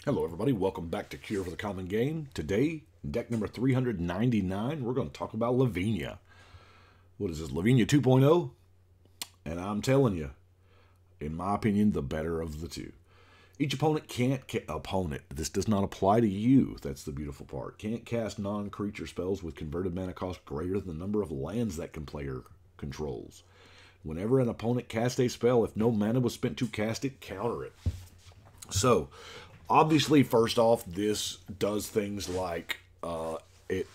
Hello everybody, welcome back to Cure for the Common Game. Today, deck number 399, we're going to talk about Lavinia. What is this, Lavinia 2.0? And I'm telling you, in my opinion, the better of the two. Each opponent this does not apply to you, that's the beautiful part, can't cast non-creature spells with converted mana cost greater than the number of lands that player controls. Whenever an opponent casts a spell, if no mana was spent to cast it, counter it. So, obviously, first off, this does things like it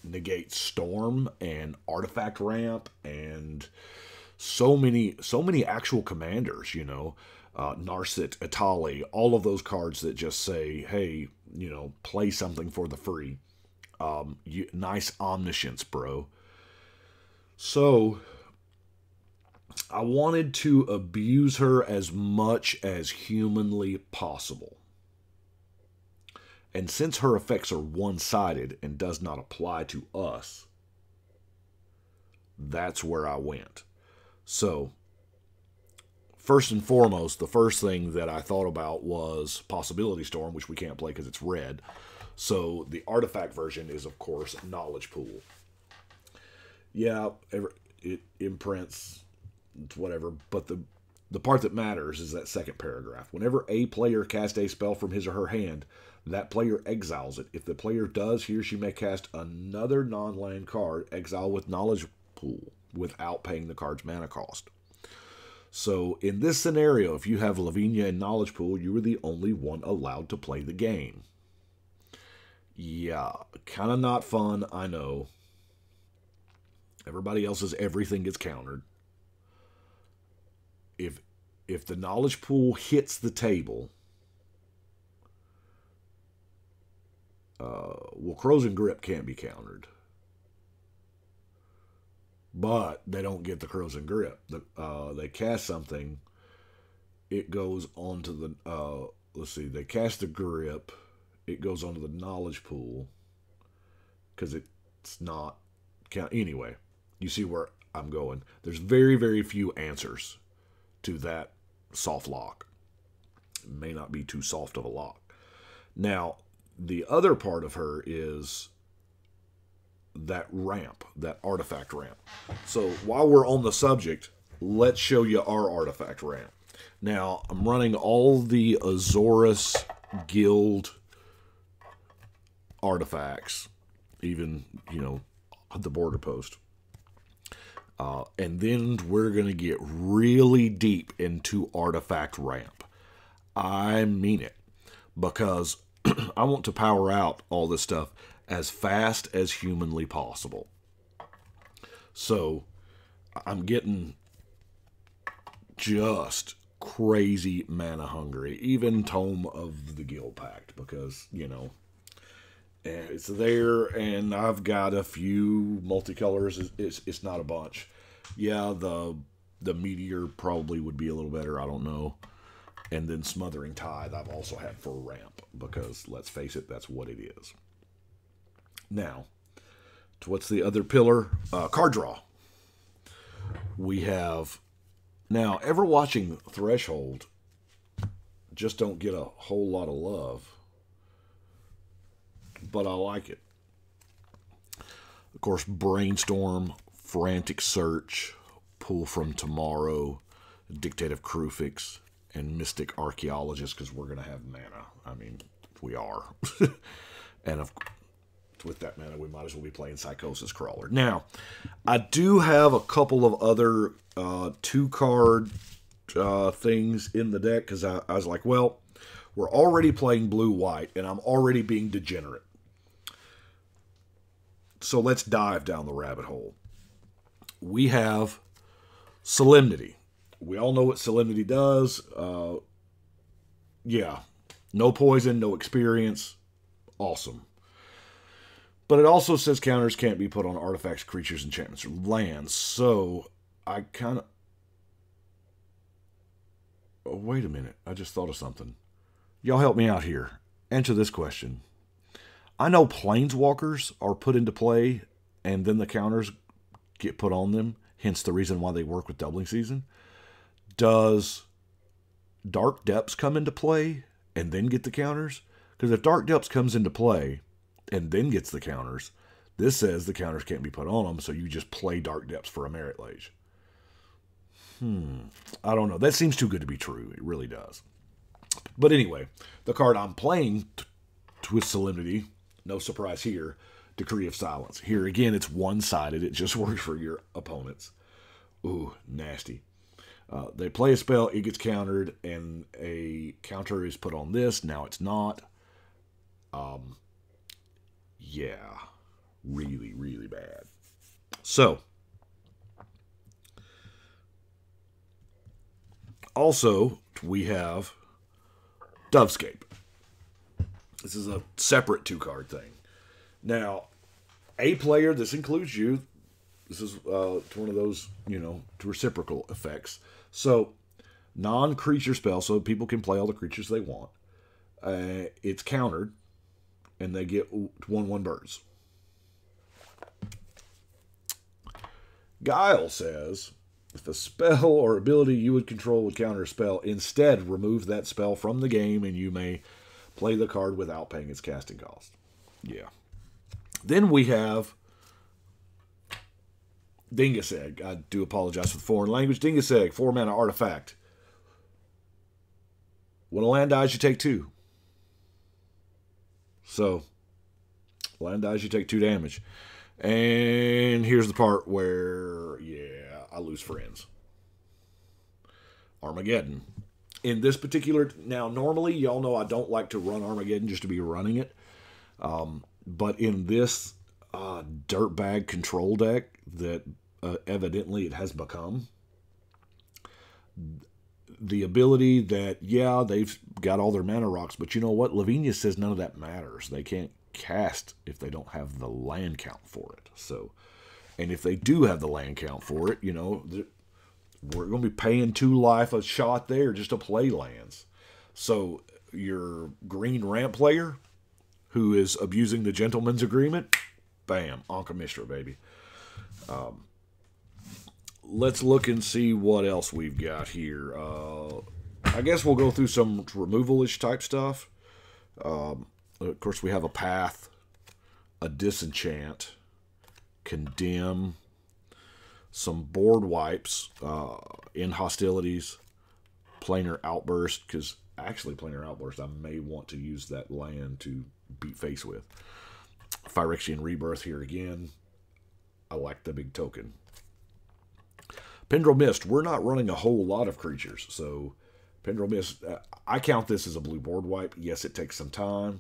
negates Storm and Artifact Ramp and so many actual commanders, you know. Narset, Itali, all of those cards that just say, hey, you know, play something for the free. Nice omniscience, bro. So, I wanted to abuse her as much as humanly possible. And since her effects are one-sided and does not apply to us, that's where I went. So, first and foremost, the first thing that I thought about was Possibility Storm, which we can't play because it's red. So, the artifact version is, of course, Knowledge Pool. Yeah, it imprints, whatever, but the part that matters is that second paragraph. Whenever a player casts a spell from his or her hand, that player exiles it. If the player does, he or she may cast another non-land card, exile with Knowledge Pool, without paying the card's mana cost. So, in this scenario, if you have Lavinia and Knowledge Pool, you are the only one allowed to play the game. Yeah, kind of not fun, I know. Everybody else's everything gets countered. If the Knowledge Pool hits the table, well, Crows and Grip can't be countered. But they don't get the Crows and Grip. They cast something, it goes onto the, let's see, they cast the Grip, it goes onto the Knowledge Pool, because it's not count. Anyway, you see where I'm going. There's very, very few answers to that soft lock. It may not be too soft of a lock. Now, the other part of her is that ramp, that artifact ramp. So while we're on the subject, let's show you our artifact ramp. Now, I'm running all the Azorius guild artifacts, even, you know, the border post. And then we're going to get really deep into artifact ramp. I mean it. Because I want to power out all this stuff as fast as humanly possible. So, I'm getting just crazy mana hungry. Even Tome of the Guild Pact. Because, you know, it's there, and I've got a few multicolors. It's not a bunch. Yeah, the Meteor probably would be a little better. I don't know. And then Smothering Tithe I've also had for ramp, because let's face it, that's what it is. Now, what's the other pillar? Card draw. We have, now, ever watching Threshold just don't get a whole lot of love, but I like it. Of course, Brainstorm, Frantic Search, Pull from Tomorrow, Dictate of Krufix, and Mystic Archaeologist, because we're going to have mana. I mean, we are. And with that mana, we might as well be playing Psychosis Crawler. Now, I do have a couple of other two-card things in the deck, because I was like, well, we're already playing blue-white, and I'm already being degenerate. So let's dive down the rabbit hole. We have Solemnity. We all know what Solemnity does. Yeah, no poison, no experience. Awesome. But it also says counters can't be put on artifacts, creatures, enchantments, or lands. So I kind of... Oh, wait a minute. I just thought of something. Y'all help me out here. Answer this question. I know Planeswalkers are put into play, and then the counters get put on them, hence the reason why they work with Doubling Season. Does Dark Depths come into play and then get the counters? Because if Dark Depths comes into play and then gets the counters, this says the counters can't be put on them, so you just play Dark Depths for a Merit Lage. I don't know. That seems too good to be true. It really does. But anyway, the card I'm playing with Solemnity, no surprise here, Decree of Silence. Here again, it's one-sided. It just works for your opponents. Ooh, nasty. They play a spell, it gets countered, and a counter is put on this. Now it's not. Yeah, really, really bad. So, also, we have Dovescape. This is a separate 2-card thing. Now, a player, this includes you. This is one of those, reciprocal effects. So, non-creature spell, so people can play all the creatures they want. It's countered, and they get 1/1 birds. Guile says, if a spell or ability you would control would counter a spell, instead remove that spell from the game, and you may play the card without paying its casting cost. Yeah. Then we have Dingus Egg. I do apologize for the foreign language. Dingus Egg, 4-mana artifact. When a land dies, you take 2. So, land dies, you take 2 damage. And here's the part where, yeah, I lose friends. Armageddon. In this particular, now normally, y'all know I don't like to run Armageddon just to be running it. But in this dirtbag control deck that evidently it has become, the ability that, yeah, they've got all their mana rocks, but you know what? Lavinia says none of that matters. They can't cast if they don't have the land count for it. So, and if they do have the land count for it, we're going to be paying 2 life a shot there just to play lands. So your green ramp player who is abusing the gentleman's agreement, bam, Anka Mishra, baby. Let's look and see what else we've got here. I guess we'll go through some removal-ish type stuff. Of course, we have a Path, a Disenchant, Condemn, some board wipes in Hostilities, Planar Outburst, because actually Planar Outburst, I may want to use that land to beat face with. Phyrexian Rebirth here again. I like the big token. Pendrell Mist, we're not running a whole lot of creatures, so Pendrell Mist, I count this as a blue board wipe. Yes, it takes some time.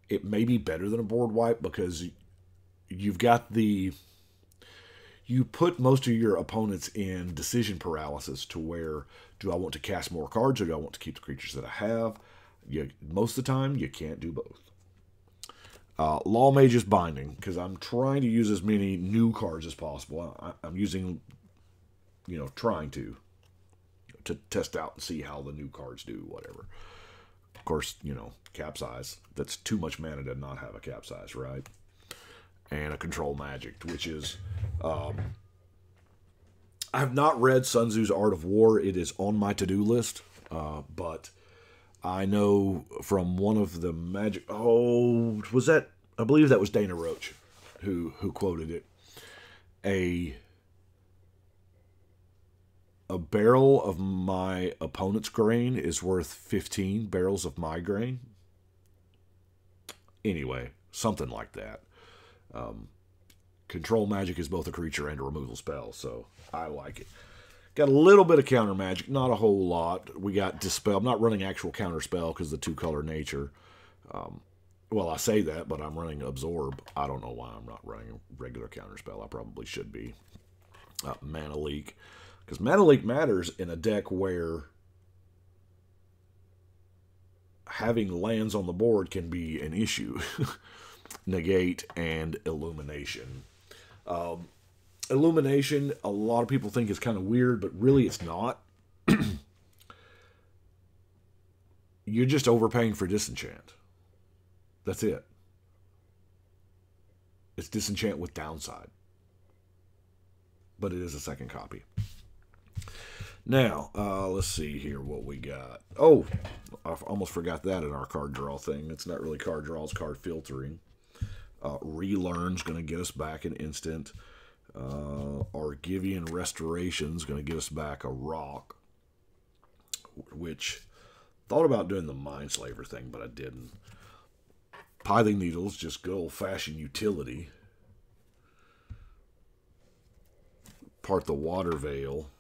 It may be better than a board wipe because you've got you put most of your opponents in decision paralysis to where, do I want to cast more cards or do I want to keep the creatures that I have? Most of the time, you can't do both. Law Mage's Binding, because I'm trying to use as many new cards as possible. I'm using, trying to test out and see how the new cards do, whatever. Of course, capsize. That's too much mana to not have a capsize, right? And a Control Magic, which is... I have not read Sun Tzu's Art of War. It is on my to-do list, but I know from one of the magic... Oh, was that... I believe that was Dana Roach who quoted it. A barrel of my opponent's grain is worth 15 barrels of my grain. Anyway, something like that. Control Magic is both a creature and a removal spell, so I like it. Got a little bit of counter magic, not a whole lot. We got Dispel. I'm not running actual counter spell because of the 2-color nature. Well, I say that, but I'm running Absorb. I don't know why I'm not running a regular counter spell. I probably should be. Mana Leak. Because Mana Leak matters in a deck where having lands on the board can be an issue. Negate and Illumination. Illumination, a lot of people think is kind of weird, but really it's not. You're just overpaying for Disenchant. That's it. It's Disenchant with downside. But it is a second copy. Now, let's see here what we got. Oh, I almost forgot that in our card draw thing. It's not really card draw, it's card filtering. Relearn's going to get us back an instant. Argivian Restoration's going to get us back a rock, which thought about doing the Mindslaver thing, but I didn't. Pithing Needles, just good old-fashioned utility. Part the Water Veil.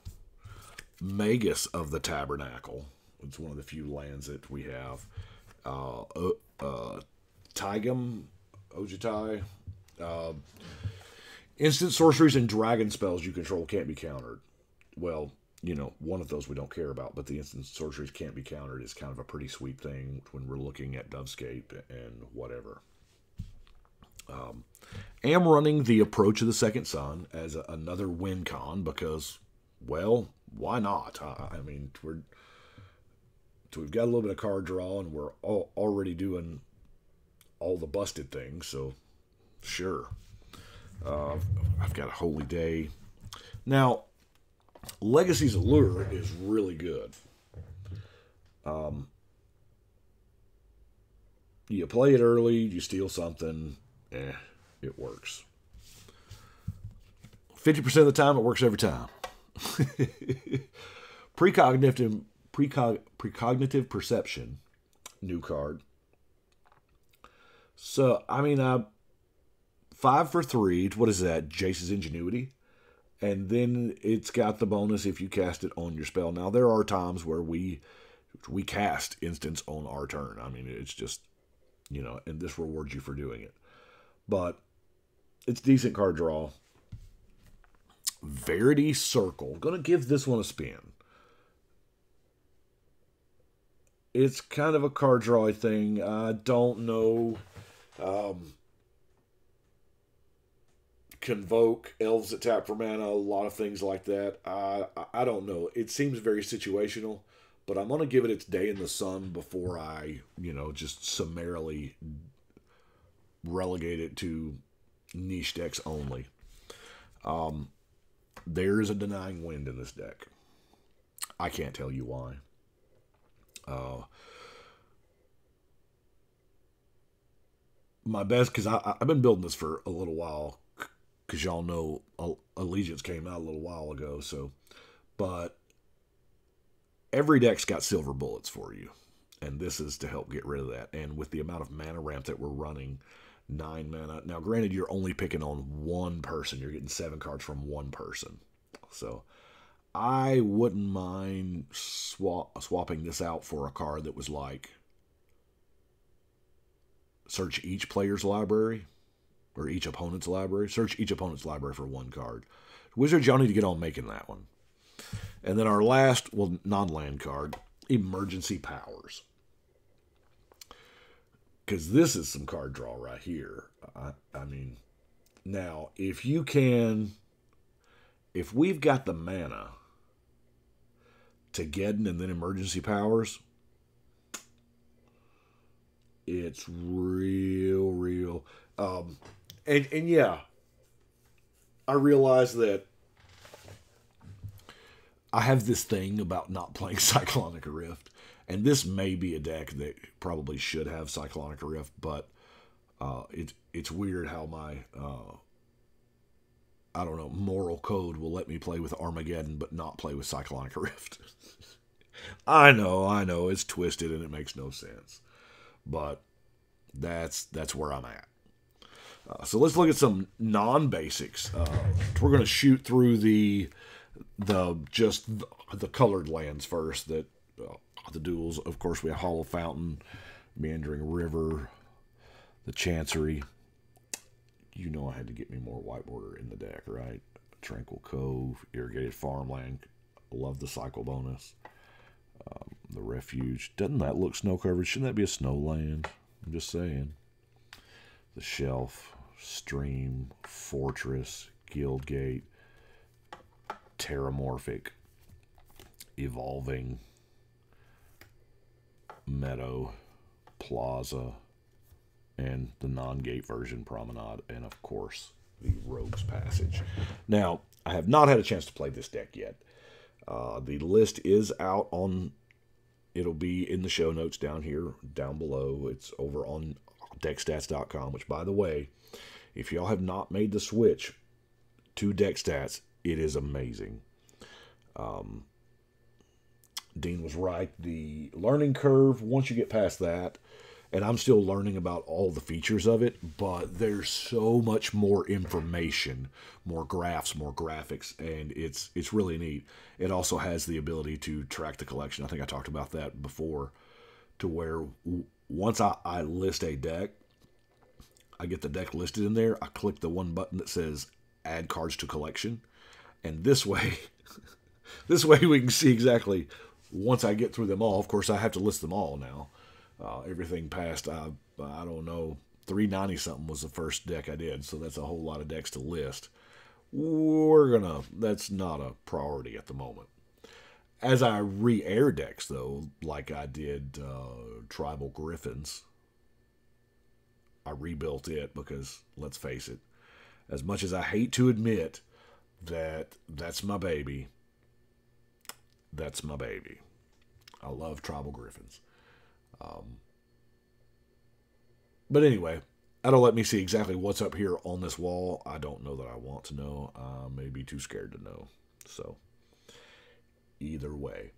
Magus of the Tabernacle. It's one of the few lands that we have. Tigum, Ojitai. Instant sorceries and dragon spells you control can't be countered. Well, you know, one of those we don't care about, but the instant sorceries can't be countered is kind of a pretty sweet thing when we're looking at Dovescape and whatever. Am running the Approach of the Second Sun as another win con because, well, why not? I mean, we've got a little bit of card draw and we're already doing all the busted things, so sure. I've got a Holy Day. Now, Legacy's Allure is really good. You play it early, you steal something, it works. 50% of the time, it works every time. Precognitive Perception, new card. So, I mean, 5 for 3, what is that? Jace's Ingenuity. And then it's got the bonus if you cast it on your spell. Now, there are times where we cast instants on our turn. I mean, it's just, you know, and this rewards you for doing it. But it's decent card draw. Verity Circle. Going to give this one a spin. It's kind of a card draw thing. I don't know. Convoke, Elves that tap for mana, a lot of things like that. I don't know. It seems very situational, but I'm going to give it its day in the sun before I, you know, just summarily relegate it to niche decks only. There is a Denying Wind in this deck. I can't tell you why. My best, because I've been building this for a little while, because y'all know Allegiance came out a little while ago, so, but every deck's got silver bullets for you, and this is to help get rid of that. And with the amount of mana ramp that we're running, 9 mana. Now, granted, you're only picking on one person. You're getting 7 cards from one person. So, I wouldn't mind swapping this out for a card that was like, search each player's library, or each opponent's library. Search each opponent's library for 1 card. Wizards, y'all need to get on making that one. And then our last, well, non-land card, Emergency Powers. Because this is some card draw right here. I mean, now, if you can, if we've got the mana to Geddon and then Emergency Powers, it's real. And yeah, I realize that I have this thing about not playing Cyclonic Rift, and this may be a deck that probably should have Cyclonic Rift, but it's weird how my I don't know, moral code will let me play with Armageddon but not play with Cyclonic Rift. I know, it's twisted and it makes no sense, but that's where I'm at. So let's look at some non-basics. We're going to shoot through the colored lands first. That the duels, of course, we have Hollow Fountain, Meandering River, the Chancery. You know I had to get me more white border in the deck, right? Tranquil Cove, Irrigated Farmland. Love the cycle bonus. The Refuge. Doesn't that look snow covered? Shouldn't that be a snow land? I'm just saying. The Shelf, Stream, Fortress, Guildgate, Terramorphic, Evolving, Meadow, Plaza, and the non-gate version, Promenade, and of course, the Rogue's Passage. Now, I have not had a chance to play this deck yet. The list is out on, it'll be in the show notes down here, down below. It's over on deckstats.com, which, by the way, if y'all have not made the switch to Deck Stats, it is amazing. Dean was right. The learning curve, once you get past that, and I'm still learning about all the features of it, but there's so much more information, more graphs, more graphics, and it's really neat. It also has the ability to track the collection. I think I talked about that before, to where once I list a deck, I get the deck listed in there, I click the one button that says add cards to collection, and this way we can see exactly, once I get through them all. Of course, I have to list them all now. Everything past, I don't know, 390 something was the first deck I did, so that's a whole lot of decks to list. That's not a priority at the moment. As I re-air decks, though, like I did Tribal Griffins, I rebuilt it because, let's face it, as much as I hate to admit that that's my baby, I love Tribal Griffins. But anyway, that'll let me see exactly what's up here on this wall. I don't know that I want to know. I may be too scared to know. So, either way,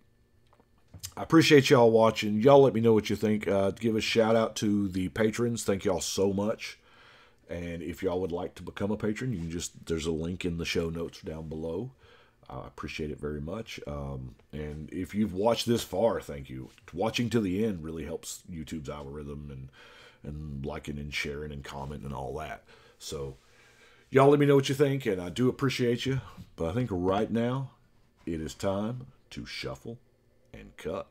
I appreciate y'all watching. Y'all let me know what you think. Give a shout out to the patrons. Thank y'all so much. And if y'all would like to become a patron, you can there's a link in the show notes down below. I appreciate it very much. And if you've watched this far, thank you. Watching to the end really helps YouTube's algorithm and liking and sharing and commenting and all that. So y'all let me know what you think, and I do appreciate you. But I think right now it is time to shuffle and cut.